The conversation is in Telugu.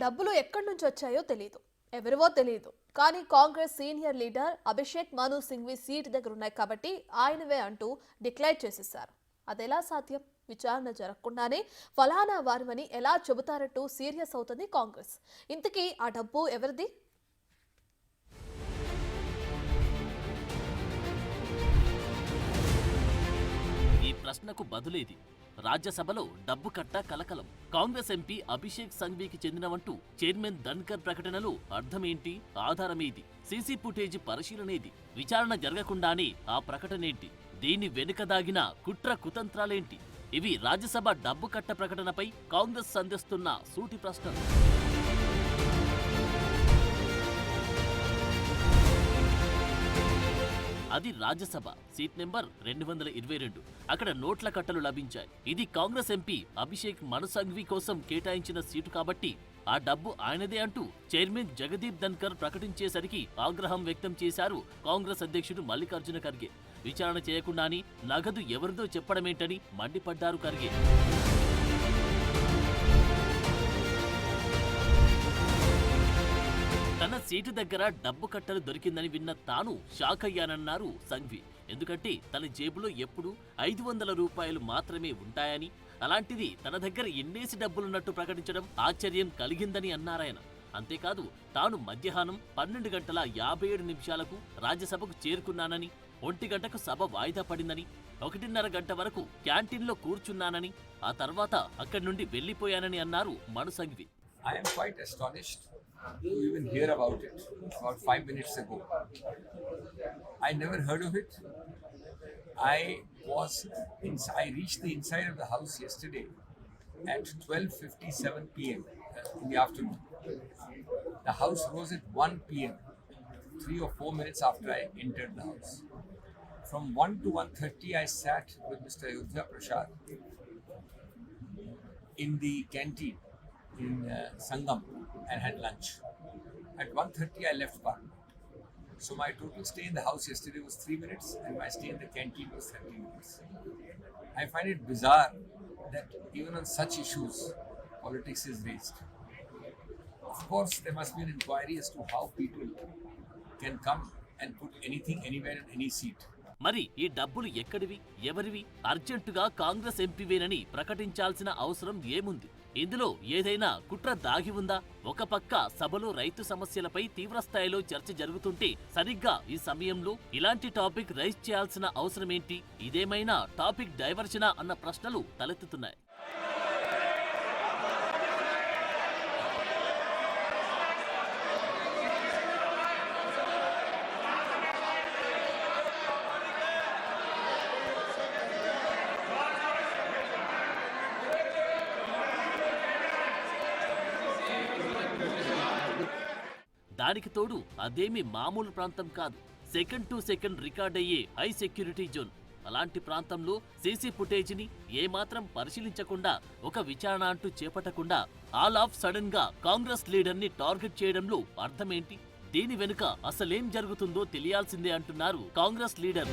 డబ్బులు ఎక్కడి నుంచి వచ్చాయో తెలియదు, ఎవరివో తెలియదు. కానీ కాంగ్రెస్ సీనియర్ లీడర్ అభిషేక్ మను సింఘ్వి సీట్ దగ్గర ఉన్నాయి కాబట్టి ఆయనవే అంటూ డిక్లేర్ చేసేశారు. అదెలా సాధ్యం? విచారణ జరగకుండానే ఫలానా వారివని ఎలా చెబుతారంటూ సీరియస్ అవుతుంది కాంగ్రెస్. ఇంతకీ ఆ డబ్బు ఎవరిది? ఈ ప్రశ్నకు బదులేది. రాజ్యసభలో డబ్బు కట్ట కలకలం. కాంగ్రెస్ ఎంపీ అభిషేక్ సంఘ్వీకి చెందినవంటూ చైర్మన్ ధన్కర్ ప్రకటనలు అర్థమేంటి, ఆధారమేది, సీసీ ఫుటేజీ పరిశీలనేది, విచారణ జరగకుండానే ఆ ప్రకటనేంటి, దీని వెనుక దాగిన కుట్ర కుతంత్రాలేంటి? ఇవి రాజ్యసభ డబ్బు కట్ట ప్రకటనపై కాంగ్రెస్ సంధిస్తున్న సూటి ప్రశ్నలు. అది రాజ్యసభ సీట్ నెంబర్ 222. అక్కడ నోట్ల కట్టలు లభించాయి. ఇది కాంగ్రెస్ ఎంపీ అభిషేక్ మను సంఘ్వి కోసం కేటాయించిన సీటు కాబట్టి ఆ డబ్బు ఆయనదే అంటూ చైర్మన్ జగదీప్ ధన్కర్ ప్రకటించేసరికి ఆగ్రహం వ్యక్తం చేశారు కాంగ్రెస్ అధ్యక్షుడు మల్లికార్జున ఖర్గే. విచారణ చేయకుండానే నగదు ఎవరిదో చెప్పడమేంటని మండిపడ్డారు ఖర్గే. తన సీటు దగ్గర డబ్బు కట్టలు దొరికిందని విన్న తాను షాక్ అయ్యానన్నారు సంఘ్వి. ఎందుకంటే తన జేబులో ఎప్పుడు 500 రూపాయలు మాత్రమే ఉంటాయని, అలాంటిది తన దగ్గర ఎన్నేసి డబ్బులున్నట్టు ప్రకటించడం ఆశ్చర్యం కలిగిందని అన్నారాయన. అంతేకాదు తాను మధ్యాహ్నం 12:57 రాజ్యసభకు చేరుకున్నానని, 1 గంటకు సభ వాయిదా పడిందని, 1:30 గంట వరకు క్యాంటీన్లో కూర్చున్నానని, ఆ తర్వాత అక్కడి నుండి వెళ్లిపోయానని అన్నారు మను Singhvi. I am quite astonished to even hear about it about 5 minutes ago. I never heard of it. I reached the inside of the house yesterday at 12:57 p.m. In the afternoon. The house rose at 1 p.m. 3 or 4 minutes after I entered the house. From 1 to 1:30 I sat with Mr. Ayodhya Prasad in the canteen in Sangam and had lunch. At 1:30 I left Parliament. So my total stay in the house yesterday was 3 minutes and my stay in the canteen was 30 minutes. I find it bizarre that even on such issues, politics is raised. Of course, there must be an inquiry as to how people can come and put anything anywhere in any seat. మరి ఈ డబ్బులు ఎక్కడివి, ఎవరివి? అర్జెంటుగా కాంగ్రెస్ ఎంపీవేనని ప్రకటించాల్సిన అవసరం ఏముంది? ఇందులో ఏదైనా కుట్ర దాగి ఉందా? ఒక పక్క సభలో రైతు సమస్యలపై తీవ్రస్థాయిలో చర్చ జరుగుతుంటే సరిగ్గా ఈ సమయంలో ఇలాంటి టాపిక్ రైజ్ చేయాల్సిన అవసరమేంటి? ఇదేమైనా టాపిక్ డైవర్షనా అన్న ప్రశ్నలు తలెత్తుతున్నాయి. దానికి తోడు అదేమి మామూలు ప్రాంతం కాదు. సెకండ్ టు సెకండ్ రికార్డ్ అయ్యే హై సెక్యూరిటీ జోన్. అలాంటి ప్రాంతంలో సీసీ ఫుటేజీని ఏమాత్రం పరిశీలించకుండా, ఒక విచారణ అంటూ చేపట్టకుండా ఆల్ ఆఫ్ సడన్ గా కాంగ్రెస్ లీడర్ ని టార్గెట్ చేయడంలో అర్థమేంటి? దీని వెనుక అసలేం జరుగుతుందో తెలియాల్సిందే అంటున్నారు కాంగ్రెస్ లీడర్.